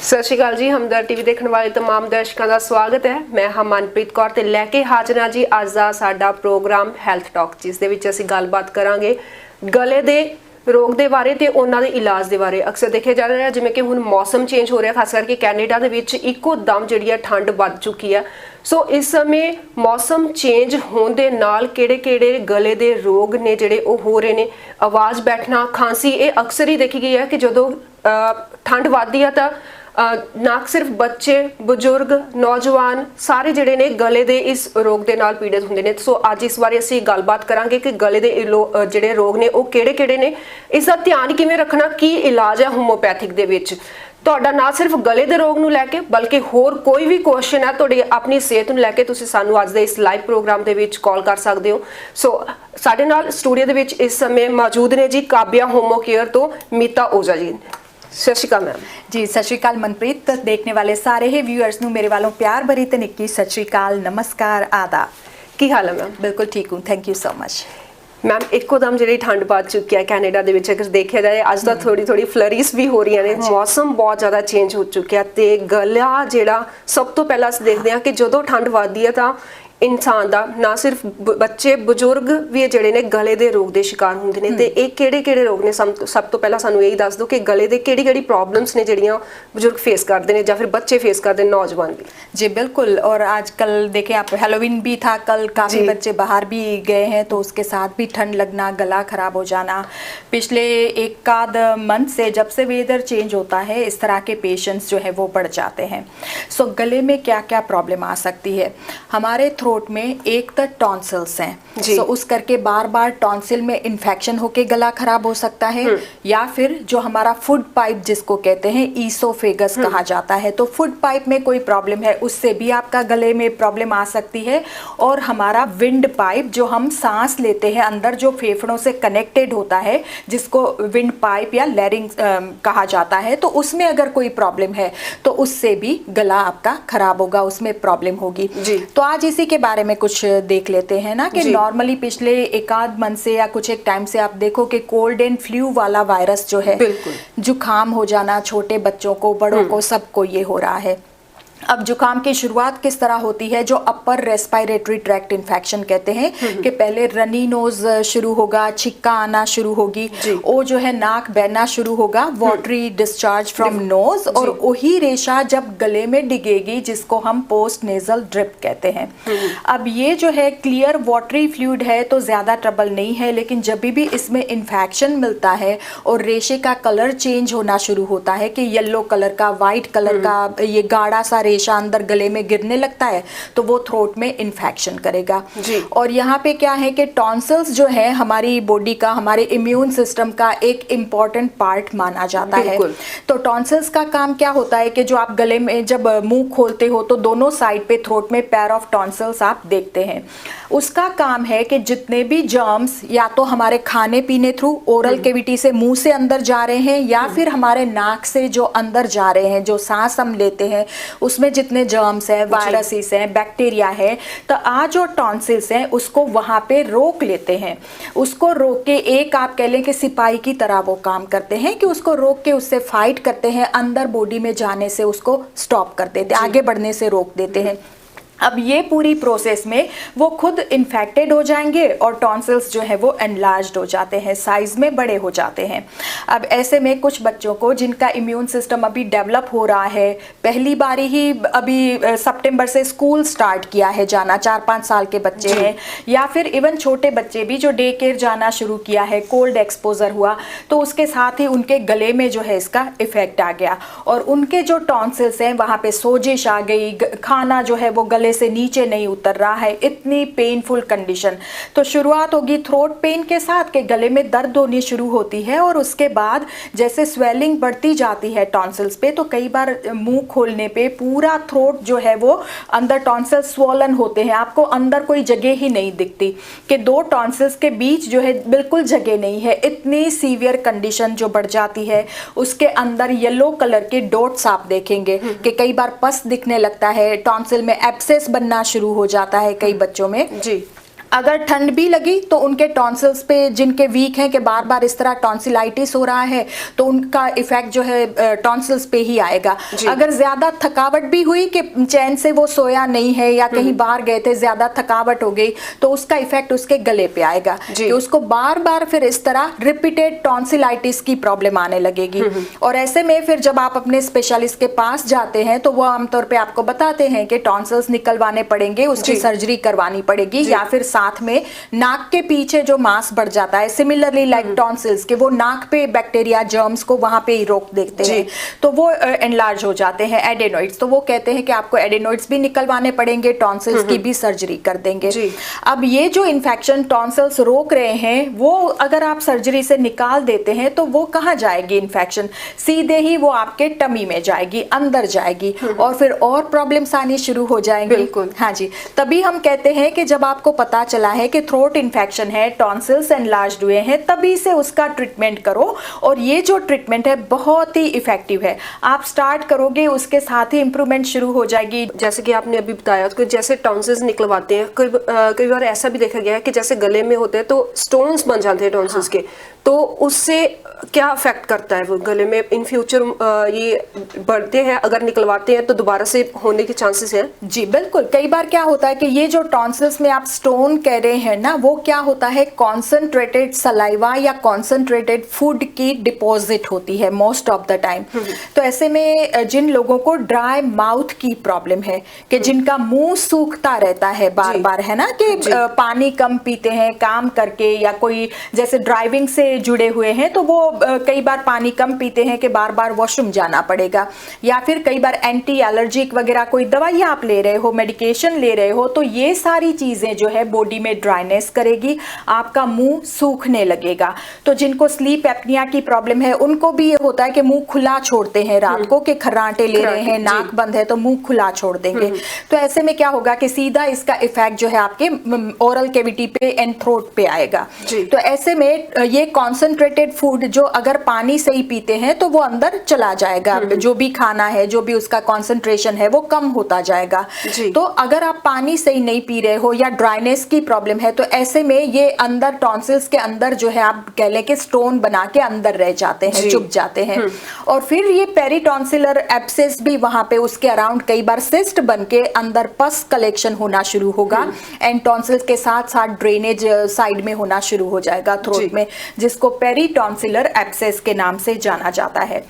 सत श्री अकाल जी। हमदर्द टीवी देखने वाले तमाम दर्शकों का स्वागत है। मैं हाँ मनप्रीत कौर ते लैके हाजिर हाँ जी अज का साडा प्रोग्राम हैल्थ टॉक, जिस दे विच असीं गलबात करांगे गले दे रोग के बारे ते उन्हां दे इलाज के बारे। अक्सर देखे जा रहा है जिवें कि हुण मौसम चेंज हो रहा, खास करके कैनेडा दे विच इक्को दम जिहड़ी है ठंड वध चुकी है। सो इस समय मौसम चेंज होने दे नाल किहड़े-किहड़े गले दे रोग ने जिहड़े वो हो रहे ने। आवाज़ बैठना, खांसी, ये अक्सर ही देखी गई है कि जदों ठंड वधदी है तो ना सिर्फ बच्चे, बजुर्ग, नौजवान सारे जिहड़े ने गले दे इस रोग दे नाल पीड़ित हुंदे ने। सो अज इस बारे असीं गलबात करांगे कि गले दे जिहड़े रोग ने वो किहड़े-किहड़े ने, इसदा ध्यान किवें रखना, की इलाज है होम्योपैथिक दे विच। ਤੁਹਾਡਾ ना सिर्फ गले के रोग ਨੂੰ लैके बल्कि होर कोई भी क्वेश्चन है ਤੁਹਾਡੀ अपनी सेहत ਨੂੰ लैके तुसीं सानू अज दे इस लाइव प्रोग्राम ਦੇ ਵਿੱਚ कॉल कर सकते हो। सो ਸਾਡੇ ਨਾਲ स्टूडियो ਦੇ ਵਿੱਚ इस समय मौजूद ने जी काव्या होमो केयर तो मीता ओझा जी। सत श्री अकाल मैम जी। सत श्री अकाल मनप्रीत। देखने वाले सारे ही व्यूअर्स ਨੂੰ मेरे वालों प्यार भरी ते निक्की सत श्री अकाल, नमस्कार, आदाब। की हाल है मैम? बिल्कुल ठीक हूँ, thank you so much. Ma'am एकदम जी ठंड वध चुकी है कैनेडा के विच, अगर देखा जाए अज तो थोड़ी थोड़ी फ्लरीज भी हो रही ने, मौसम बहुत ज़्यादा चेंज हो चुका है। तो गला जिहड़ा सब तो पहला असीं देखते हैं कि जो ठंड वधदी है तो इंसान का ना सिर्फ बच्चे बजुर्ग भी जिहड़े ने गले के रोग के शिकार होंदे ने। ते ये किहड़े-किहड़े रोग ने, सब तो पहला सानू यही दस दो कि गले के किहड़ी-किहड़ी प्रॉब्लम्स ने जिहड़ियां बजुर्ग फेस करते हैं या फिर बच्चे फेस करते हैं, नौजवान भी। जी बिल्कुल। और आजकल देखें आप, हेलोवीन भी था कल, काफ़ी बच्चे बाहर भी गए हैं तो उसके साथ भी ठंड लगना, गला खराब हो जाना। पिछले एक आध मंथ से जब से वेदर चेंज होता है इस तरह के पेशेंट्स जो है वो बढ़ जाते हैं। सो गले में क्या क्या प्रॉब्लम आ सकती है? हमारे थ्रोट में एक तो टॉन्सिल्स हैं, तो उस करके बार बार टॉन्सिल में इन्फेक्शन होके गला खराब हो सकता है। या फिर जो हमारा फूड पाइप जिसको कहते हैं ईसोफेगस कहा जाता है, तो फूड पाइप में कोई प्रॉब्लम है उससे भी आपका गले में प्रॉब्लम आ सकती है। और हमारा विंड पाइप जो हम सांस लेते हैं अंदर, जो फेफड़ों से कनेक्टेड होता है, जिसको विंड पाइप या लैरिंग कहा जाता है, तो उसमें अगर कोई प्रॉब्लम है तो उससे भी गला आपका खराब होगा, उसमें प्रॉब्लम होगी। तो आज इसी के बारे में कुछ देख लेते हैं ना कि नॉर्मली पिछले एक आध मंथ से या कुछ एक टाइम से आप देखो कि कोल्ड एंड फ्लू वाला वायरस जो है, जुकाम हो जाना, छोटे बच्चों को, बड़ों को, सबको ये हो रहा है। अब जुकाम की शुरुआत किस तरह होती है? जो अपर रेस्पिरेटरी ट्रैक्ट इन्फेक्शन कहते हैं कि पहले रनी नोज शुरू होगा, छिक्का आना शुरू होगी, वो जो है नाक बहना शुरू होगा, वाटरी डिस्चार्ज फ्रॉम नोज, और वही रेशा जब गले में डिगेगी जिसको हम पोस्ट नेजल ड्रिप कहते हैं। अब ये जो है क्लियर वाटरी फ्लूइड है तो ज़्यादा ट्रबल नहीं है, लेकिन जब भी इसमें इन्फेक्शन मिलता है और रेशे का कलर चेंज होना शुरू होता है कि येलो कलर का, वाइट कलर का, ये गाढ़ा सा रेशा अंदर गले में गिरने लगता है, तो वो थ्रोट में इन्फेक्शन करेगा। और यहाँ पे क्या है कि टॉन्सिल्स जो है हमारी बॉडी का, हमारे इम्यून सिस्टम का एक इम्पॉर्टेंट पार्ट माना जाता है। तो टॉन्सिल्स का काम क्या होता है कि जो आप गले में जब मुंह खोलते हो तो दोनों साइड पे थ्रोट में पेयर ऑफ टॉन्सिल्स आप देखते हैं। उसका काम है कि जितने भी जर्म्स या तो हमारे खाने पीने थ्रू ओरल कैविटी से मुंह से अंदर जा रहे हैं, या फिर हमारे नाक से जो अंदर जा रहे हैं, जो सांस हम लेते हैं उसमें जितने जर्म्स हैं, वायरसेस हैं, बैक्टीरिया है, तो आज जो टॉन्सिल्स हैं उसको वहाँ पे रोक लेते हैं। उसको रोक के एक आप कह लें कि सिपाही की तरह वो काम करते हैं कि उसको रोक के उससे फाइट करते हैं, अंदर बॉडी में जाने से उसको स्टॉप कर देते हैं, आगे बढ़ने से रोक देते हैं। अब ये पूरी प्रोसेस में वो खुद इन्फेक्टेड हो जाएंगे और टॉन्सिल्स जो है वो एनलार्ज्ड हो जाते हैं, साइज में बड़े हो जाते हैं। अब ऐसे में कुछ बच्चों को जिनका इम्यून सिस्टम अभी डेवलप हो रहा है, पहली बारी ही अभी सितंबर से स्कूल स्टार्ट किया है जाना, 4-5 साल के बच्चे हैं, या फिर इवन छोटे बच्चे भी जो डे केयर जाना शुरू किया है, कोल्ड एक्सपोजर हुआ तो उसके साथ ही उनके गले में जो है इसका इफेक्ट आ गया और उनके जो टॉन्सिल्स हैं वहाँ पे सोजिश आ गई, खाना जो है वो गले से नीचे नहीं उतर रहा है, इतनी पेनफुल कंडीशन। तो शुरुआत होगी थ्रोट पेन के साथ के गले में दर्द होनी शुरू होती है, और उसके बाद जैसे स्वेलिंग बढ़ती जाती है टॉन्सिल्स पे, तो कई बार मुंह खोलने पे पूरा थ्रोट जो है वो अंदर टॉन्सिल्स स्वॉलन होते हैं, आपको अंदर कोई जगह ही नहीं दिखती कि दो टॉन्सिल्स के बीच जो है बिल्कुल जगह नहीं है, इतनी सीवियर कंडीशन जो बढ़ जाती है। उसके अंदर येलो कलर के डॉट्स आप देखेंगे कि कई बार पस दिखने लगता है, टॉन्सिल में एब्सेस बनना शुरू हो जाता है कई बच्चों में। अगर ठंड भी लगी तो उनके टॉन्सिल्स पे, जिनके वीक हैं कि बार बार इस तरह टॉन्सिलाइटिस हो रहा है, तो उनका इफेक्ट जो है टॉन्सिल्स पे ही आएगा। अगर ज्यादा थकावट भी हुई कि चैन से वो सोया नहीं है या कहीं बाहर गए थे, ज्यादा थकावट हो गई, तो उसका इफेक्ट उसके गले पे आएगा कि उसको बार बार फिर इस तरह रिपीटेड टॉन्सिलाइटिस की प्रॉब्लम आने लगेगी। और ऐसे में फिर जब आप अपने स्पेशलिस्ट के पास जाते हैं तो वो आमतौर पे आपको बताते हैं कि टॉन्सिल्स निकलवाने पड़ेंगे, उसकी सर्जरी करवानी पड़ेगी, या फिर साथ में नाक के पीछे जो मांस बढ़ जाता है, सिमिलरली लाइक टॉन्सिल्स के, वो नाक पे बैक्टीरिया जर्म्स को वहां पे ही रोक देते हैं, तो वो एनलार्ज हो जाते हैं, एडेनोइड्स। तो वो कहते हैं कि आपको एडेनोइड्स भी निकलवाने पड़ेंगे, टॉन्सिल्स की भी सर्जरी कर देंगे। अब ये जो इन्फेक्शन टॉन्सिल्स रोक रहे हैं, वो अगर आप सर्जरी से निकाल देते हैं तो वो कहाँ जाएगी इन्फेक्शन? सीधे ही वो आपके टमी में जाएगी, अंदर जाएगी, और फिर और प्रॉब्लम्स आनी शुरू हो जाएंगी। बिल्कुल। हाँ जी, तभी हम कहते हैं कि जब आपको पता चला है कि थ्रोट इन्फेक्शन है, टॉन्सिल्स एनलार्ज्ड हुए हैं, तभी से उसका ट्रीटमेंट करो। और ये जो ट्रीटमेंट है बहुत ही इफेक्टिव है, आप स्टार्ट करोगे उसके साथ ही इंप्रूवमेंट शुरू हो जाएगी। जैसे कि आपने अभी बताया कि जैसे टॉन्सिल्स निकलवाते हैं, कई बार ऐसा भी देखा गया है कि जैसे गले में होते हैं तो स्टोन्स बन जाते हैं टॉन्सिल्स के, तो उससे क्या अफेक्ट करता है वो गले में? इन फ्यूचर ये बढ़ते हैं, अगर निकलवाते हैं तो दोबारा से होने के चांसेस हैं? जी बिल्कुल। कई बार क्या होता है कि ये जो टॉन्सिल्स में आप स्टोन कह रहे हैं ना, वो क्या होता है, कॉन्सेंट्रेटेड सलाइवा या कॉन्सेंट्रेटेड फूड की डिपॉजिट होती है मोस्ट ऑफ द टाइम। तो ऐसे में जिन लोगों को ड्राई माउथ की प्रॉब्लम है, कि जिनका मुंह सूखता रहता है बार बार, है ना, कि पानी कम पीते हैं काम करके, या कोई जैसे ड्राइविंग से जुड़े हुए हैं तो वो कई बार पानी कम पीते हैं कि बार बार वॉशरूम जाना पड़ेगा, या फिर कई बार एंटी एलर्जिक वगैरह कोई दवाई आप ले रहे हो, मेडिकेशन ले रहे हो, तो ये सारी चीजें जो है बॉडी में ड्राइनेस करेगी, आपका मुंह सूखने लगेगा। तो जिनको स्लीप एपनिया की प्रॉब्लम है उनको भी ये होता है कि मुंह खुला छोड़ते हैं रात को, कि खर्राटे ले रहे हैं, नाक बंद है तो मुंह खुला छोड़ देंगे। तो ऐसे में क्या होगा कि सीधा इसका इफेक्ट जो है आपके ओरल कैविटी पे एंड थ्रोट पे आएगा। तो ऐसे में ये कॉन्सेंट्रेटेड फूड जो अगर पानी से ही पीते हैं तो वो अंदर चला जाएगा, जो भी खाना है, जो भी उसका कॉन्सेंट्रेशन है वो कम होता जाएगा। तो अगर आप पानी से ही नहीं पी रहे हो या ड्राइनेस की प्रॉब्लम है, तो ऐसे में ये अंदर टॉन्सिल्स के अंदर जो है आप कह लें कि स्टोन बना के अंदर रह जाते हैं, चुप जाते हैं। और फिर ये पेरिटॉन्सिलर एब्सेस भी वहां पे उसके अराउंड कई बार सिस्ट बन के अंदर पस कलेक्शन होना शुरू होगा, एंड टॉन्सिल्स के साथ साथ ड्रेनेज साइड में होना शुरू हो जाएगा थ्रोट में, जिसको पेरिटॉन्सिलर एब्सेस के नाम से जाना जाता है।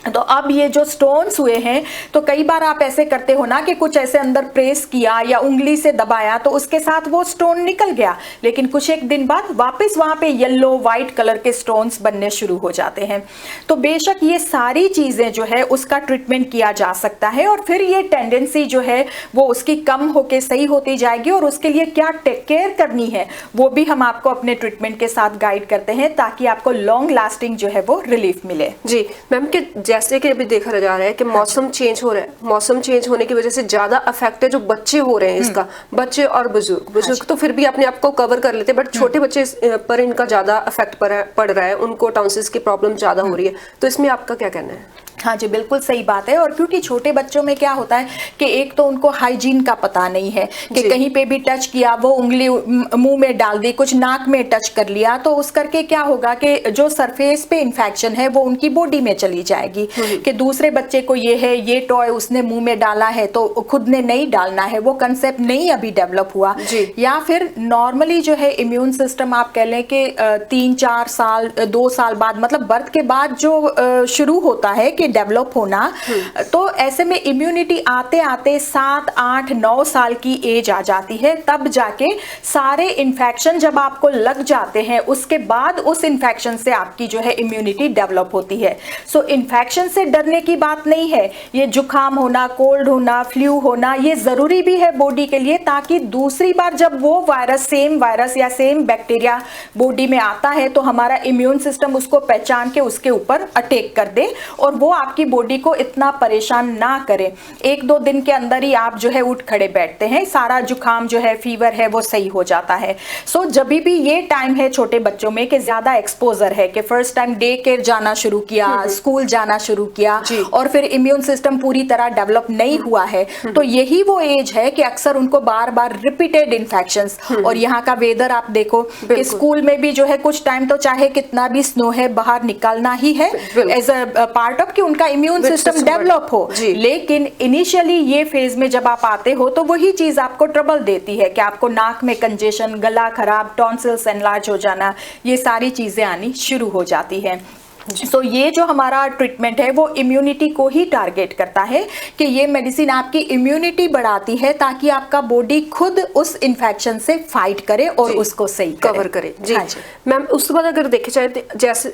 तो अब ये जो स्टोन्स हुए हैं, तो कई बार आप ऐसे करते हो ना कि कुछ ऐसे अंदर प्रेस किया या उंगली से दबाया तो उसके साथ वो स्टोन निकल गया, लेकिन कुछ एक दिन बाद वापस वहां पे येलो वाइट कलर के स्टोन्स बनने शुरू हो जाते हैं। तो बेशक ये सारी चीजें जो है उसका ट्रीटमेंट किया जा सकता है, और फिर ये टेंडेंसी जो है वो उसकी कम होके सही होती जाएगी, और उसके लिए क्या टेक केयर करनी है वो भी हम आपको अपने ट्रीटमेंट के साथ गाइड करते हैं, ताकि आपको लॉन्ग लास्टिंग जो है वो रिलीफ मिले। जी मैम, कि जैसे कि अभी देखा जा रहा है कि मौसम चेंज हो रहा है, मौसम चेंज होने की वजह से ज्यादा अफेक्ट है जो बच्चे हो रहे हैं इसका, बच्चे और बुजुर्ग तो फिर भी अपने आप को कवर कर लेते हैं, बट छोटे बच्चे पर इनका ज्यादा अफेक्ट पड़ रहा है, उनको टॉन्सिल्स की प्रॉब्लम ज्यादा हो रही है, तो इसमें आपका क्या कहना है? हाँ जी बिल्कुल सही बात है। और क्योंकि छोटे बच्चों में क्या होता है कि एक तो उनको हाइजीन का पता नहीं है, कि कहीं पे भी टच किया, वो उंगली मुंह में डाल दी, कुछ नाक में टच कर लिया, तो उस करके क्या होगा कि जो सरफेस पे इन्फेक्शन है वो उनकी बॉडी में चली जाएगी, कि दूसरे बच्चे को ये है, ये टॉय उसने मुंह में डाला है तो खुद ने नहीं डालना है, वो कंसेप्ट नहीं अभी डेवलप हुआ। या फिर नॉर्मली जो है इम्यून सिस्टम आप कह लें कि 3-4 साल 2 साल बाद, मतलब बर्थ के बाद जो शुरू होता है कि डेवलप होना, तो ऐसे में इम्यूनिटी आते आते 7, 8, 9 साल की एज आ जाती है, तब जाके सारे इन्फेक्शन जब आपको लग जाते हैं उसके बाद उस इन्फेक्शन से आपकी जो है इम्यूनिटी डेवलप होती है। सो इन्फेक्शन से डरने की बात नहीं है, ये जुकाम होना, कोल्ड होना, फ्लू होना ये जरूरी भी है बॉडी के लिए, ताकि दूसरी बार जब वो सेम वायरस या सेम बैक्टीरिया बॉडी में आता है तो हमारा इम्यून सिस्टम उसको पहचान के उसके ऊपर अटैक कर दे और वो आपकी बॉडी को इतना परेशान ना करे। 1-2 दिन के अंदर ही आप जो है उठ खड़े बैठते हैं, सारा जुकाम जो है, फीवर है, वो सही हो जाता है। सो जब भी ये टाइम है छोटे बच्चों में कि ज्यादा एक्सपोजर है, कि फर्स्ट टाइम डे केयर जाना शुरू किया, स्कूल जाना शुरू किया और फिर इम्यून सिस्टम पूरी तरह डेवलप नहीं हुआ है, तो यही वो एज है कि अक्सर उनको बार बार रिपीटेड इन्फेक्शंस। और यहाँ का वेदर आप देखो कि स्कूल में भी जो है कुछ टाइम तो चाहे कितना भी स्नो है बाहर निकालना ही है एज अ पार्ट ऑफ कि उनका इम्यून सिस्टम डेवलप हो। लेकिन इनिशियली ये फेज में जब आप आते हो तो वही चीज आपको ट्रबल देती है कि आपको नाक में कंजेशन, गला खराब, टॉन्सिल्स एनलार्ज हो जाना, ये सारी चीजें आनी शुरू हो जाती है। सो ये जो हमारा ट्रीटमेंट है वो इम्यूनिटी को ही टारगेट करता है कि ये मेडिसिन आपकी इम्यूनिटी बढ़ाती है ताकि आपका बॉडी खुद उस इन्फेक्शन से फाइट करे और उसको सही कवर करे। जी मैम, उस तो बाद अगर देखे जाए जैसे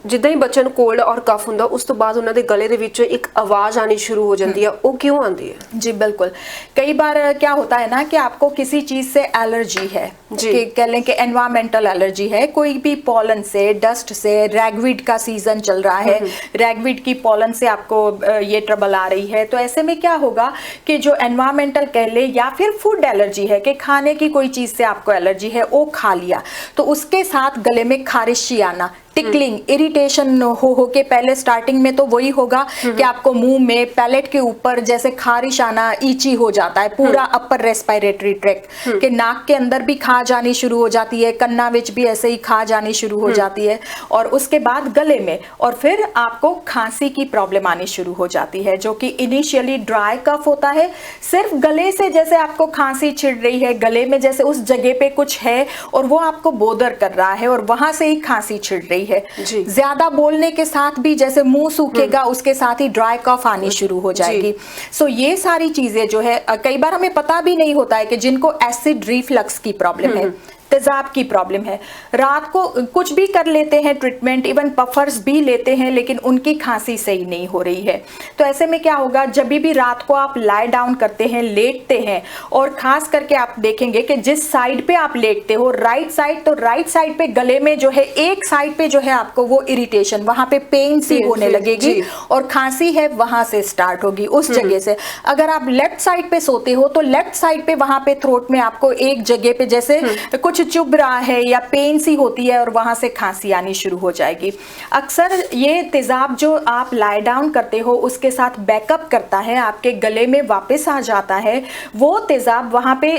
जिद्दां ही बच्चों कोल्ड और कफ हुंदा उस तो बाद उन्हां दे गले दे विच एक आवाज आनी शुरू हो जाती है, वो क्यों आती है? जी बिल्कुल, कई बार क्या होता है ना कि आपको किसी चीज से एलर्जी है, कि कह लें कि एनवायरमेंटल एलर्जी है, कोई भी पॉलन से, डस्ट से, रैगवीड का सीजन चल रहा है, रैगवीड की पॉलन से आपको ये ट्रबल आ रही है, तो ऐसे में क्या होगा कि जो एनवायरमेंटल कह ले या फिर फूड एलर्जी है कि खाने की कोई चीज से आपको एलर्जी है, वो खा लिया तो उसके साथ गले में खारिशी आना, टिकलिंग, इरिटेशन हो के पहले स्टार्टिंग में तो वही होगा कि आपको मुंह में, पैलेट के ऊपर जैसे खारिश आना, ईची हो जाता है पूरा अपर रेस्पिरेटरी ट्रैक्ट, कि नाक के अंदर भी खाज आनी शुरू हो जाती है, कन्ना विच भी ऐसे ही खाज आनी शुरू हो जाती है, और उसके बाद गले में, और फिर आपको खांसी की प्रॉब्लम आनी शुरू हो जाती है जो कि इनिशियली ड्राई कफ होता है, सिर्फ गले से जैसे आपको खांसी छिड़ रही है, गले में जैसे उस जगह पे कुछ है और वो आपको बोदर कर रहा है और वहां से ही खांसी छिड़ रही है। ज्यादा बोलने के साथ भी जैसे मुंह सूखेगा उसके साथ ही ड्राई कफ आनी शुरू हो जाएगी। सो ये सारी चीजें जो है कई बार हमें पता भी नहीं होता है कि जिनको एसिड रिफ्लक्स की प्रॉब्लम है, तेजाब की प्रॉब्लम है, रात को कुछ भी कर लेते हैं ट्रीटमेंट, इवन पफर्स भी लेते हैं, लेकिन उनकी खांसी सही नहीं हो रही है। तो ऐसे में क्या होगा, जब भी रात को आप लाई डाउन करते हैं, लेटते हैं, और खास करके आप देखेंगे कि जिस साइड पे आप लेटते हो, राइट साइड, तो राइट साइड पे गले में जो है एक साइड पे जो है आपको वो इरिटेशन, वहां पे पेन सी होने लगेगी और खांसी है वहां से स्टार्ट होगी उस जगह से। अगर आप लेफ्ट साइड पे सोते हो तो लेफ्ट साइड पे वहां पे थ्रोट में आपको एक जगह पे जैसे कुछ चुभ रहा है या पेन सी होती है और वहां से खांसी आनी शुरू हो जाएगी। अक्सर ये तेजाब जो आप लाई डाउन करते हो उसके साथ बैकअप करता है, आपके गले में वापस आ जाता है वो तेजाब। वहां पे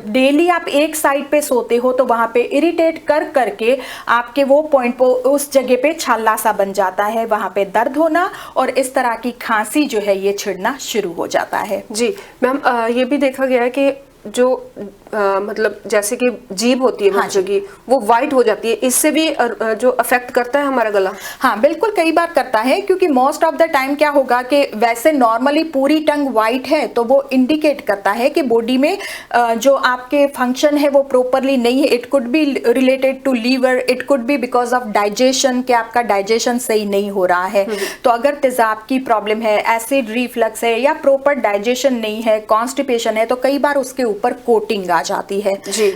डेली आप एक साइड पे सोते हो तो वहां पे इरिटेट कर करके आपके वो पॉइंट पे उस जगह पे छाला सा बन जाता है, वहां पे दर्द होना और इस तरह की खांसी जो है ये छिड़ना शुरू हो जाता है। जी मैम, ये भी देखा गया है कि जो मतलब जैसे कि जीभ होती है बच्चों की वो वाइट हो जाती है, इससे भी जो अफेक्ट करता है हमारा गला? हाँ बिल्कुल, कई बार करता है, क्योंकि मोस्ट ऑफ द टाइम क्या होगा कि वैसे नॉर्मली पूरी टंग वाइट है तो वो इंडिकेट करता है कि बॉडी में जो आपके फंक्शन है वो प्रॉपरली नहीं है। It could be related to liver, it could be because of digestion, कि आपका डाइजेशन सही नहीं हो रहा है। तो अगर तेजाब की प्रॉब्लम है, एसिड रिफ्लक्स है या प्रॉपर डाइजेशन नहीं है, कॉन्स्टिपेशन है, तो कई बार उसके ऊपर कोटिंग आ जाती है,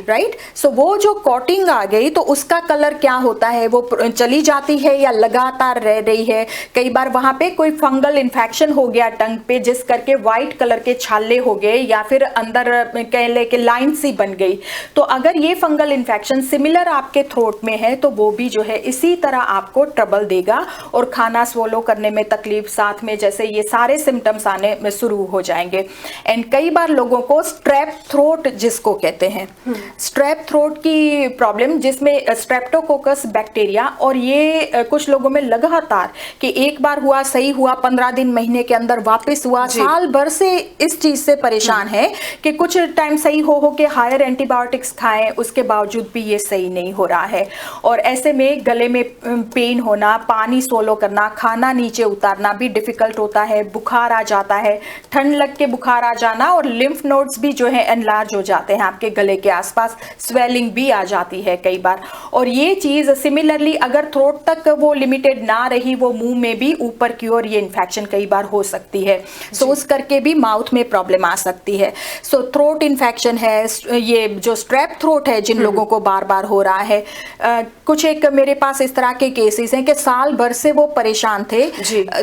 राइट। सो वो जो कोटिंग आ गई तो उसका कलर क्या होता है, वो चली जाती है या लगातार रह रही है। कई बार वहां पे कोई फंगल इन्फेक्शन हो गया टंग पे जिस करके व्हाइट कलर के छाले हो गए या फिर अंदर कह ले के लाइन सी बन गई। तो अगर ये फंगल इन्फेक्शन सिमिलर आपके थ्रोट में है तो वो भी जो है इसी तरह आपको ट्रबल देगा और खाना स्वलो करने में तकलीफ, साथ में जैसे ये सारे सिम्टम्स आने में शुरू हो जाएंगे। एंड कई बार लोगों को स्ट्रेप थ्रोट जिसको कहते हैं, स्ट्रेप थ्रोट की प्रॉब्लम जिसमें स्ट्रेप्टोकोकस बैक्टीरिया, और ये कुछ लोगों में लगातार कि एक बार हुआ सही हुआ, 15 दिन महीने के अंदर वापस हुआ, साल भर से इस चीज से परेशान है कि कुछ टाइम सही हो के हायर एंटीबायोटिक्स खाएं, उसके बावजूद भी ये सही नहीं हो रहा है। और ऐसे में गले में पेन होना, पानी सोलो करना, खाना नीचे उतारना भी डिफिकल्ट होता है, बुखार आ जाता है, ठंड लग के बुखार आ जाना, और लिम्फ नोड्स भी जो है एनलार्ज हो जाते हैं, आपके गले के आसपास स्वेलिंग भी आ जाती है कई बार। और ये चीज सिमिलरली अगर थ्रोट तक वो लिमिटेड ना रही, वो मुंह में भी ऊपर की ओर ये इन्फेक्शन कई बार हो सकती है। सो उस करके भी माउथ में प्रॉब्लम आ सकती है। सो थ्रोट इन्फेक्शन है, ये जो स्ट्रेप थ्रोट है जिन लोगों को बार बार हो रहा है, कुछ एक मेरे पास इस तरह के केसेस हैं कि साल भर से वो परेशान थे,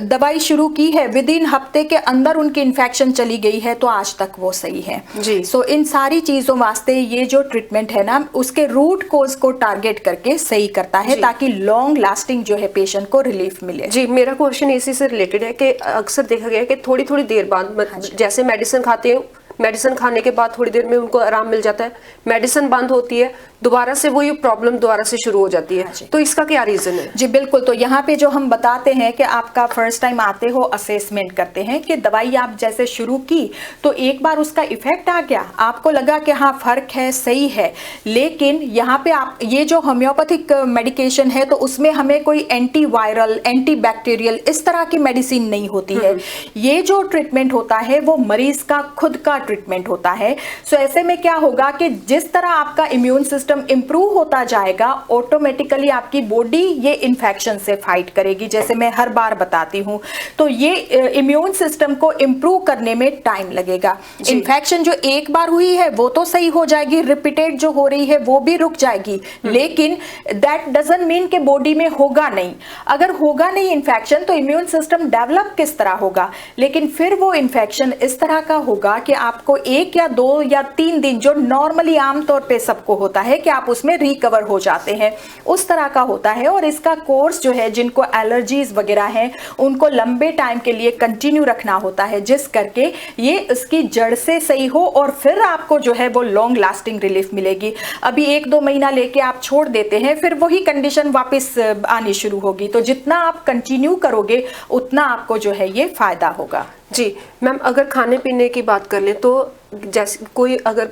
दवाई शुरू की है, विद इन हफ्ते के अंदर उनकी इन्फेक्शन चली गई है, तो आज तक वो सही है। सो इन सारी चीजों वास्ते ये जो ट्रीटमेंट है ना, उसके रूट कोज को टारगेट करके सही करता है, ताकि लॉन्ग लास्टिंग जो है पेशेंट को रिलीफ मिले। जी, मेरा क्वेश्चन इसी से रिलेटेड है कि अक्सर देखा गया है कि थोड़ी थोड़ी देर बाद, जैसे मेडिसिन खाते हैं, मेडिसिन खाने के बाद थोड़ी देर में उनको आराम मिल जाता है, मेडिसिन बंद होती है, दोबारा से वो ये प्रॉब्लम दोबारा से शुरू हो जाती है। तो इसका क्या रीजन है? जी बिल्कुल, तो यहाँ पे जो हम बताते हैं कि आपका फर्स्ट टाइम आते हो, असेसमेंट करते हैं कि दवाई आप जैसे शुरू की तो एक बार उसका इफेक्ट आ गया, आपको लगा कि हाँ फर्क है, सही है, लेकिन यहाँ पे आप ये जो होम्योपैथिक मेडिकेशन है तो उसमें हमें कोई एंटीवायरल, एंटीबैक्टीरियल इस तरह की मेडिसिन नहीं होती है। ये जो ट्रीटमेंट होता है वो मरीज का खुद का ट्रीटमेंट होता है। सो ऐसे में क्या होगा कि जिस तरह आपका इम्यून सिस्टम इंप्रूव होता जाएगा, ऑटोमेटिकली आपकी बॉडी ये इन्फेक्शन से फाइट करेगी, जैसे मैं हर बार बताती हूँ। तो ये इम्यून सिस्टम को इंप्रूव करने में टाइम लगेगा। इन्फेक्शन जो एक बार हुई है वो तो सही हो जाएगी, रिपीटेड जो हो रही है वो भी रुक जाएगी, लेकिन दैट डजंट मीन कि बॉडी में होगा नहीं। अगर होगा नहीं इन्फेक्शन तो इम्यून सिस्टम डेवलप किस तरह होगा, लेकिन फिर वो इन्फेक्शन इस तरह का होगा कि आपको 1 या 2 या 3 दिन, जो नॉर्मली आमतौर पे सबको होता है कि आप उसमें रिकवर हो जाते हैं, उस तरह का होता है। और इसका कोर्स जो है, जिनको एलर्जीज वगैरह हैं उनको लंबे टाइम के लिए कंटिन्यू रखना होता है, जिस करके ये इसकी जड़ से सही हो और फिर आपको जो है वो लॉन्ग लास्टिंग रिलीफ मिलेगी। अभी 1-2 महीना लेके आप छोड़ देते हैं, फिर वही कंडीशन वापस आनी शुरू होगी। तो जितना आप कंटिन्यू करोगे उतना आपको जो है ये फायदा होगा। जी मैम, अगर खाने पीने की बात कर लें तो जैसे कोई अगर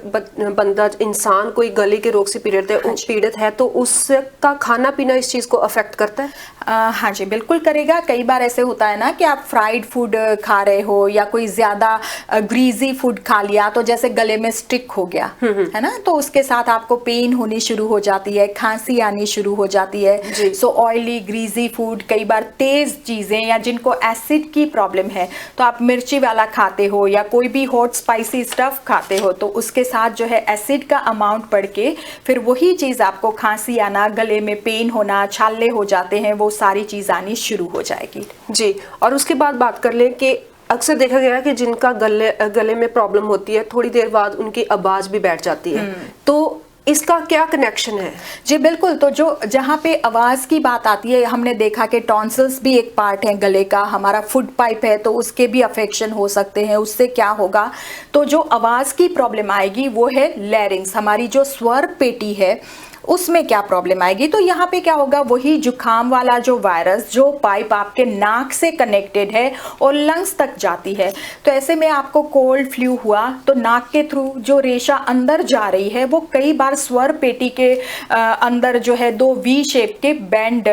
बंदा, इंसान कोई गले के रोग से पीड़ित है तो उसका खाना पीना इस चीज़ को अफेक्ट करता है? हाँ जी बिल्कुल करेगा। कई बार ऐसे होता है ना कि आप फ्राइड फूड खा रहे हो या कोई ज़्यादा ग्रीजी फूड खा लिया, तो जैसे गले में स्टिक हो गया है ना, तो उसके साथ आपको पेन होनी शुरू हो जाती है, खांसी आनी शुरू हो जाती है। सो ऑयली ग्रीजी फूड, कई बार तेज़ चीज़ें, या जिनको एसिड की प्रॉब्लम है तो आप मिर्ची वाला खाते हो या कोई भी हॉट स्पाइसी स्टफ खाते हो, तो उसके साथ जो है एसिड का अमाउंट बढ़ के फिर वही चीज़ आपको खांसी आना, गले में पेन होना, छाले हो जाते हैं, वो सारी चीज़ आनी शुरू हो जाएगी। जी, और उसके बाद बात कर लें कि अक्सर देखा गया है कि जिनका गले में प्रॉब्लम होती है, थोड़ी देर बाद उनकी आवाज़ भी बैठ जाती है, तो इसका क्या कनेक्शन है? जी बिल्कुल, तो जो जहाँ पे आवाज़ की बात आती है, हमने देखा कि टॉन्सिल्स भी एक पार्ट है गले का, हमारा फुट पाइप है, तो उसके भी अफेक्शन हो सकते हैं। उससे क्या होगा, तो जो आवाज़ की प्रॉब्लम आएगी वो है लैरिंग्स, हमारी जो स्वर पेटी है उसमें क्या प्रॉब्लम आएगी। तो यहाँ पे क्या होगा, वही जुखाम वाला जो वायरस, जो पाइप आपके नाक से कनेक्टेड है और लंग्स तक जाती है, तो ऐसे में आपको कोल्ड फ्लू हुआ तो नाक के थ्रू जो रेशा अंदर जा रही है वो कई बार स्वर पेटी के अंदर जो है 2 वी शेप के बैंड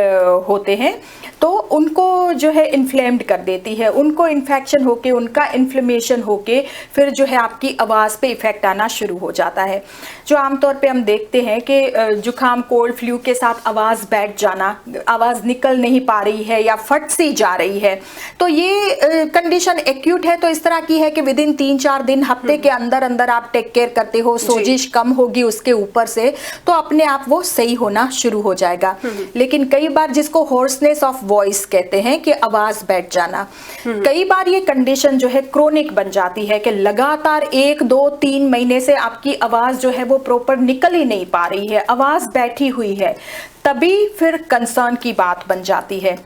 होते हैं, तो उनको जो है इन्फ्लेम्ड कर देती है, उनको इन्फेक्शन होके, उनका इन्फ्लेमेशन होके फिर जो है आपकी आवाज़ पे इफेक्ट आना शुरू हो जाता है। जो आमतौर पे हम देखते हैं कि जुखाम, कोल्ड फ्लू के साथ आवाज़ बैठ जाना, आवाज़ निकल नहीं पा रही है या फट सी जा रही है, तो ये कंडीशन एक्यूट है। तो इस तरह की है कि विद इन 3-4 दिन, हफ्ते के अंदर अंदर आप टेक केयर करते हो, सोजिश कम होगी उसके ऊपर से, तो अपने आप वो सही होना शुरू हो जाएगा। लेकिन कई बार जिसको होर्सनेस ऑफ वॉइस कहते हैं कि आवाज़ बैठ जाना, कई बार ये कंडीशन जो है क्रोनिक बन जाती है कि लगातार 1-2-3 महीने से आपकी आवाज़ जो है वो प्रॉपर निकल ही नहीं पा रही है, आवाज़ बैठी हुई है, तभी फिर कंसर्न की बात बन जाती है।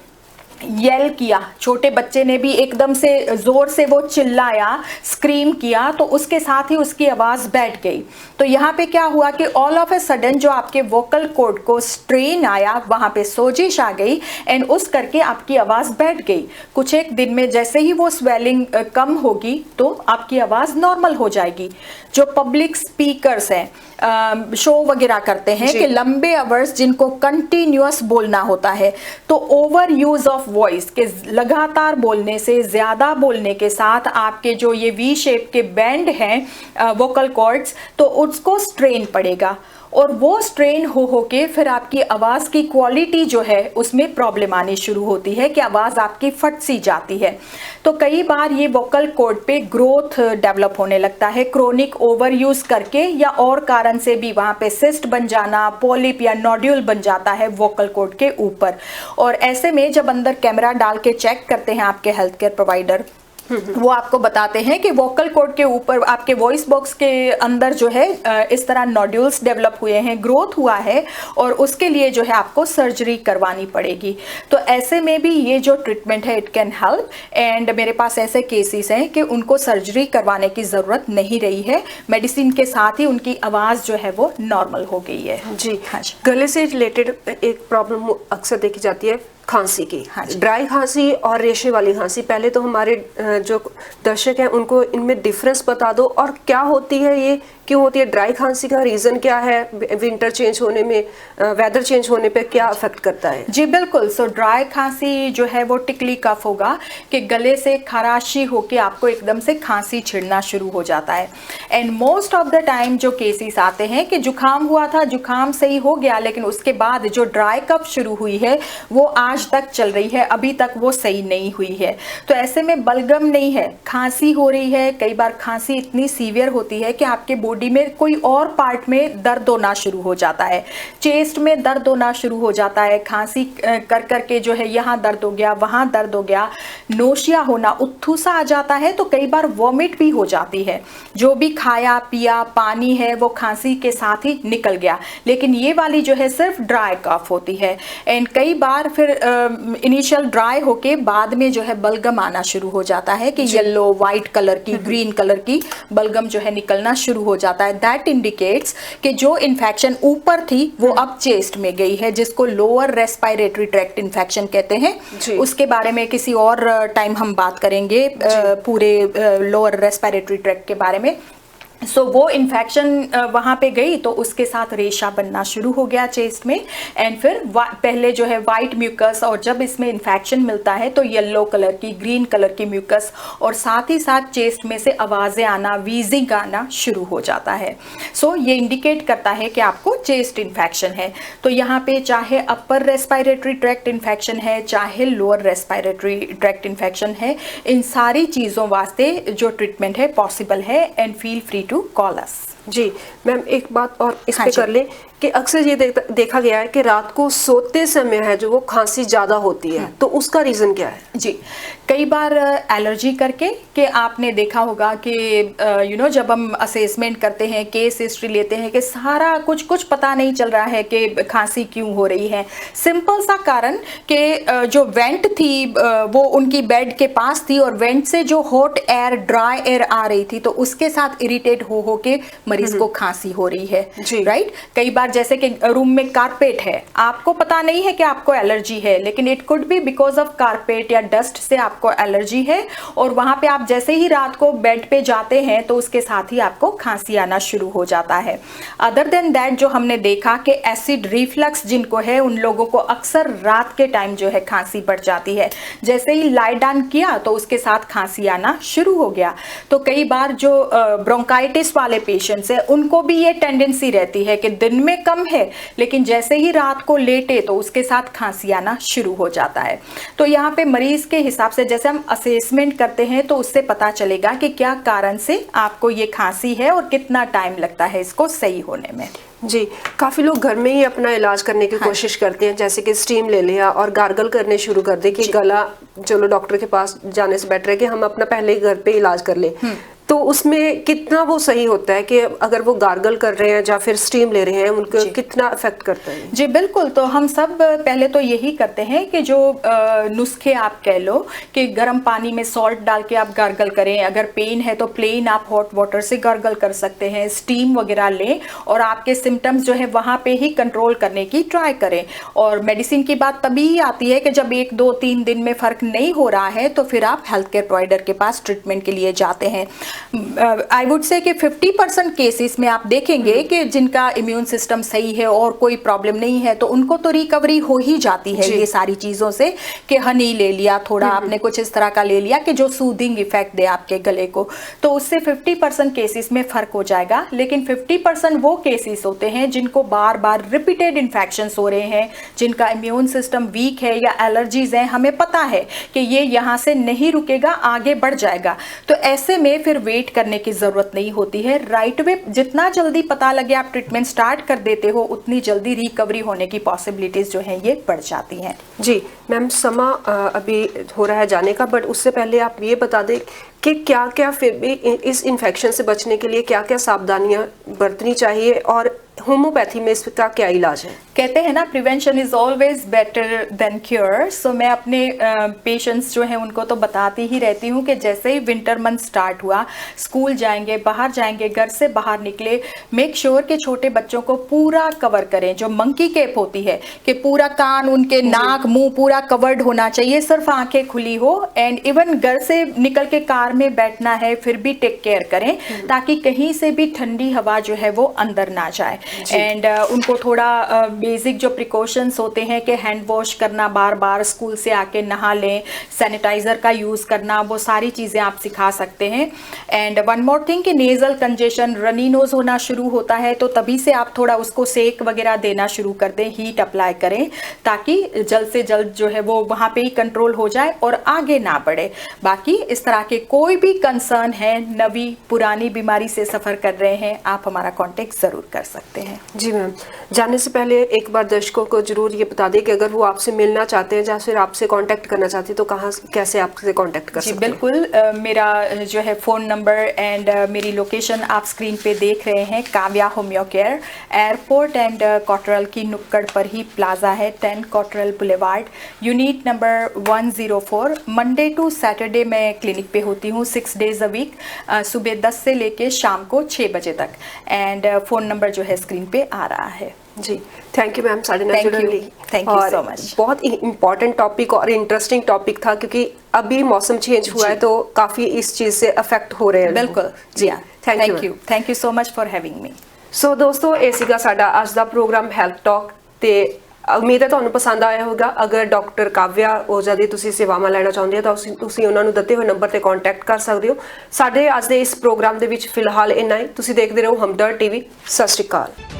येल किया, छोटे बच्चे ने भी एकदम से जोर से वो चिल्लाया, स्क्रीम किया, तो उसके साथ ही उसकी आवाज़ बैठ गई। तो यहाँ पे क्या हुआ कि ऑल ऑफ ए सडन जो आपके वोकल कॉर्ड को स्ट्रेन आया, वहाँ पे सोजिश आ गई एंड उस करके आपकी आवाज़ बैठ गई। कुछ एक दिन में जैसे ही वो स्वेलिंग कम होगी तो आपकी आवाज़ नॉर्मल हो जाएगी। जो पब्लिक स्पीकर्स हैं, शो वगैरह करते हैं कि लंबे आवर्स जिनको कंटिन्यूअस बोलना होता है, तो ओवर यूज ऑफ वॉइस के लगातार बोलने से, ज्यादा बोलने के साथ आपके जो ये वी शेप के बैंड हैं वोकल कॉर्ड्स, तो उसको स्ट्रेन पड़ेगा और वो स्ट्रेन हो के फिर आपकी आवाज की क्वालिटी जो है उसमें प्रॉब्लम आनी शुरू होती है कि आवाज आपकी फट सी जाती है। तो कई बार ये वोकल कॉर्ड पे ग्रोथ डेवलप होने लगता है क्रोनिक ओवर यूज करके, या और कारण से भी वहां पे सिस्ट बन जाना, पॉलिप या नोड्यूल बन जाता है वोकल कॉर्ड के ऊपर। और ऐसे में जब अंदर कैमरा डाल के चेक करते हैं आपके हेल्थ केयर प्रोवाइडर, वो आपको बताते हैं कि वोकल कॉर्ड के ऊपर आपके वॉइस बॉक्स के अंदर जो है इस तरह नोड्यूल्स डेवलप हुए हैं, ग्रोथ हुआ है, और उसके लिए जो है आपको सर्जरी करवानी पड़ेगी। तो ऐसे में भी ये जो ट्रीटमेंट है इट कैन हेल्प, एंड मेरे पास ऐसे केसेस हैं कि उनको सर्जरी करवाने की ज़रूरत नहीं रही है, मेडिसिन के साथ ही उनकी आवाज़ जो है वो नॉर्मल हो गई है। जी हाँ जी। गले से रिलेटेड एक प्रॉब्लम अक्सर देखी जाती है खांसी की। हाँ जी। ड्राई खांसी और रेशे वाली खांसी, पहले तो हमारे जो दर्शक हैं उनको इनमें डिफरेंस बता दो, और क्या होती है, ये क्यों होती है, ड्राई खांसी का रीज़न क्या है, विंटर चेंज होने में, वेदर चेंज होने पे क्या अफेक्ट करता है? जी बिल्कुल। सो ड्राई खांसी जो है वो टिकली कफ होगा कि गले से खराशी होके आपको एकदम से खांसी छिड़ना शुरू हो जाता है। And most of the time जो केसेस आते हैं कि जुकाम हुआ था, जुकाम सही हो गया, लेकिन उसके बाद जो ड्राई कफ शुरू हुई है वो आज तक चल रही है, अभी तक वो सही नहीं हुई है। तो ऐसे में बलगम नहीं है, खांसी हो रही है। कई बार खांसी इतनी सीवियर होती है कि आपके बॉडी में कोई और पार्ट में दर्द होना शुरू हो जाता है, चेस्ट में दर्द होना शुरू हो जाता है, खांसी कर करके जो है यहाँ दर्द हो गया, वहाँ दर्द हो गया, नोशिया होना, उथूसा आ जाता है, तो कई बार वॉमिट भी हो जाती है। जो भी खाया पिया पानी है वो खांसी के साथ ही निकल गया, लेकिन ये वाली जो है सिर्फ ड्राई कफ होती है। एंड कई बार फिर इनिशियल ड्राई होके बाद में जो है बलगम आना शुरू हो जाता है कि येलो, वाइट कलर की, ग्रीन कलर की बलगम जो है निकलना शुरू हो जाता है। दैट इंडिकेट्स कि जो इन्फेक्शन ऊपर थी वो अब चेस्ट में गई है, जिसको लोअर रेस्पिरेटरी ट्रैक्ट इन्फेक्शन कहते हैं। उसके बारे में किसी और टाइम हम बात करेंगे पूरे लोअर रेस्पिरेटरी ट्रैक्ट के बारे में। सो वो इन्फेक्शन वहाँ पे गई तो उसके साथ रेशा बनना शुरू हो गया चेस्ट में, एंड फिर पहले जो है वाइट म्यूकस, और जब इसमें इन्फेक्शन मिलता है तो येलो कलर की, ग्रीन कलर की म्यूकस, और साथ ही साथ चेस्ट में से आवाज़ें आना, वीजिंग आना शुरू हो जाता है। सो ये इंडिकेट करता है कि आपको चेस्ट इन्फेक्शन है। तो यहाँ पे चाहे अपर रेस्पिरेटरी ट्रैक्ट इन्फेक्शन है, चाहे लोअर रेस्पिरेटरी ट्रैक्ट इन्फेक्शन है, इन सारी चीज़ों वास्ते जो ट्रीटमेंट है पॉसिबल है, and feel free to call us. जी मैम, एक बात और इस पे कर ले कि अक्सर ये देखा गया है कि रात को सोते समय है जो वो खांसी ज़्यादा होती है, तो उसका रीज़न क्या है? जी, कई बार एलर्जी करके, कि आपने देखा होगा कि जब हम असेसमेंट करते हैं, केस हिस्ट्री लेते हैं, कि सारा कुछ पता नहीं चल रहा है कि खांसी क्यों हो रही है। सिंपल सा कारण कि जो वेंट थी वो उनकी बेड के पास थी, और वेंट से जो हॉट एयर, ड्राई एयर आ रही थी, तो उसके साथ इरिटेट हो के मरीज को खांसी हो रही है। राइट। कई बार जैसे कि रूम में कारपेट है, आपको पता नहीं है कि आपको एलर्जी है, लेकिन it could be because of carpet या डस्ट से आपको एलर्जी है, और वहां पे आप जैसे ही रात को बेड पे जाते हैं तो उसके साथ ही आपको खांसी आना शुरू हो जाता है। अदर देन दैट जो हमने देखा कि एसिड रिफ्लक्स जिनको है उन लोगों को अक्सर रात के टाइम जो है खांसी बढ़ जाती है, जैसे ही लाई डाउन किया तो उसके साथ खांसी आना शुरू हो गया। तो कई बार जो ब्रोंकाइटिस वाले पेशेंट्स है उनको भी ये टेंडेंसी रहती है कि दिन में कम है, लेकिन जैसे ही रात को लेटे तो उसके साथ खांसी आना शुरू हो जाता है। तो यहाँ पे मरीज के हिसाब से जैसे हम असेसमेंट करते हैं तो उससे पता चलेगा कि क्या कारण से आपको ये खांसी है और कितना टाइम लगता है इसको सही होने में। जी, काफ़ी लोग घर में ही अपना इलाज करने की कोशिश करते हैं, जैसे कि स्टीम ले लिया और गार्गल करने शुरू कर दे कि गला, चलो डॉक्टर के पास जाने से बेटर है कि हम अपना पहले ही घर पे इलाज कर ले। तो उसमें कितना वो सही होता है कि अगर वो गार्गल कर रहे हैं या फिर स्टीम ले रहे हैं, उनको कितना अफेक्ट करता है? जी बिल्कुल। तो हम सब पहले तो यही करते हैं कि जो नुस्खे आप कह लो कि गर्म पानी में सॉल्ट डाल के आप गार्गल करें, अगर पेन है तो प्लेन आप हॉट वाटर से गार्गल कर सकते हैं, स्टीम वगैरह लें और आपके सिम्टम्स जो है वहाँ पे ही कंट्रोल करने की ट्राई करें। और मेडिसिन की बात तभी आती है कि जब 1, 2, 3 दिन में फ़र्क नहीं हो रहा है तो फिर आप हेल्थ केयर प्रोवाइडर के पास ट्रीटमेंट के लिए जाते हैं। आई वुड से कि 50% केसेस में आप देखेंगे कि जिनका इम्यून सिस्टम सही है और कोई प्रॉब्लम नहीं है तो उनको तो रिकवरी हो ही जाती है ये सारी चीज़ों से, कि हनी ले लिया थोड़ा, आपने कुछ इस तरह का ले लिया कि जो सूदिंग इफेक्ट दे आपके गले को, तो उससे 50% केसेस में फ़र्क हो जाएगा। लेकिन 50% वो केसेस होते हैं जिनको बार बार रिपीटेड इन्फेक्शंस हो रहे हैं, जिनका इम्यून सिस्टम वीक है या एलर्जीज हैं, हमें पता है कि ये यहाँ से नहीं रुकेगा, आगे बढ़ जाएगा, तो ऐसे में फिर वेट करने की ज़रूरत नहीं होती है। राइट वे जितना जल्दी पता लगे आप ट्रीटमेंट स्टार्ट कर देते हो, उतनी जल्दी रिकवरी होने की पॉसिबिलिटीज़ जो हैं ये बढ़ जाती हैं। जी मैम, समा अभी हो रहा है जाने का, बट उससे पहले आप ये बता दें कि क्या क्या फिर भी इस इन्फेक्शन से बचने के लिए क्या क्या सावधानियां बरतनी चाहिए और होम्योपैथी में इसका क्या इलाज है? कहते हैं ना, prevention is always better than cure. So मैं अपने पेशेंट्स जो हैं उनको तो बताती ही रहती हूँ कि जैसे ही विंटर मंथ स्टार्ट हुआ, स्कूल जाएंगे, बाहर जाएंगे, घर से बाहर निकले, मेक श्योर कि छोटे बच्चों को पूरा कवर करें। जो मंकी कैप होती है कि पूरा कान, उनके नाक, मुंह पूरा कवर्ड होना चाहिए, सिर्फ आंखें खुली हो। एंड इवन घर से निकल के कार में बैठना है फिर भी टेक केयर करें ताकि कहीं से भी ठंडी हवा जो है वो अंदर ना जाए। एंड उनको थोड़ा बेसिक जो प्रिकॉशंस होते हैं कि हैंड वॉश करना, बार बार स्कूल से आके नहा लें, सैनिटाइज़र का यूज़ करना, वो सारी चीज़ें आप सिखा सकते हैं। एंड वन मोर थिंग कि नेज़ल कंजेशन, रनी नोज़ होना शुरू होता है तो तभी से आप थोड़ा उसको सेक वगैरह देना शुरू कर दें, हीट अप्लाई करें ताकि जल्द से जल्द जो है वो वहाँ पे ही कंट्रोल हो जाए और आगे ना बढ़े। बाकी इस तरह के कोई भी कंसर्न है, नवी पुरानी बीमारी से सफ़र कर रहे हैं, आप हमारा कॉन्टेक्ट ज़रूर कर सकते हैं। जी मैम, जाने से पहले एक बार दर्शकों को जरूर ये बता दें कि अगर वो आपसे मिलना चाहते हैं या फिर आपसे कांटेक्ट करना चाहते हैं तो कहाँ कैसे आपसे कांटेक्ट कर सकते हैं? बिल्कुल, मेरा जो है फ़ोन नंबर एंड मेरी लोकेशन आप स्क्रीन पे देख रहे हैं। Kavya homoeo care, airport and Cottrell की नुक्कड़ पर ही प्लाजा है, 10 Cottrell boulevard, unit number 104। Monday to Saturday मैं क्लिनिक पे होती हूँ 6 डेज अ वीक, सुबह 10 से लेके शाम को 6 बजे तक। एंड फ़ोन नंबर जो है स्क्रीन पे आ रहा है। जी, थैंक यू मैम साढ़े naturally. Thank you so much. बहुत इंपॉर्टेंट टॉपिक और इंटरेस्टिंग टॉपिक था क्योंकि अभी मौसम चेंज हुआ है तो काफ़ी इस चीज़ से अफेक्ट हो रहे हैं। बिल्कुल जी, thank you so much for having me. So दोस्तों, ਇਹ ਸੀਗਾ ਸਾਡਾ ਅੱਜ ਦਾ ਪ੍ਰੋਗਰਾਮ ਹੈਲਥ ਟਾਕ ਤੇ ਉਮੀਦ ਹੈ ਤੁਹਾਨੂੰ ਪਸੰਦ ਆਇਆ ਹੋਵੇਗਾ। ਅਗਰ ਡਾਕਟਰ ਕਾਵਿਆ ਓਝਾ ਦੀ ਤੁਸੀਂ ਸੇਵਾਵਾਂ ਲੈਣਾ ਚਾਹੁੰਦੇ ਹੋ ਤਾਂ ਤੁਸੀਂ ਉਹਨਾਂ ਨੂੰ ਦਿੱਤੇ ਹੋਏ ਨੰਬਰ ਤੇ ਕੰਟੈਕਟ ਕਰ ਸਕਦੇ ਹੋ। ਸਾਡੇ ਅੱਜ ਦੇ ਇਸ ਪ੍ਰੋਗਰਾਮ ਦੇ ਵਿੱਚ ਫਿਲਹਾਲ ਇੰਨਾ ਹੀ। ਤੁਸੀਂ ਦੇਖਦੇ ਰਹੋ ਹਮਦਰਦ ਟੀਵੀ। ਸਤਿ ਸ਼੍ਰੀ ਅਕਾਲ।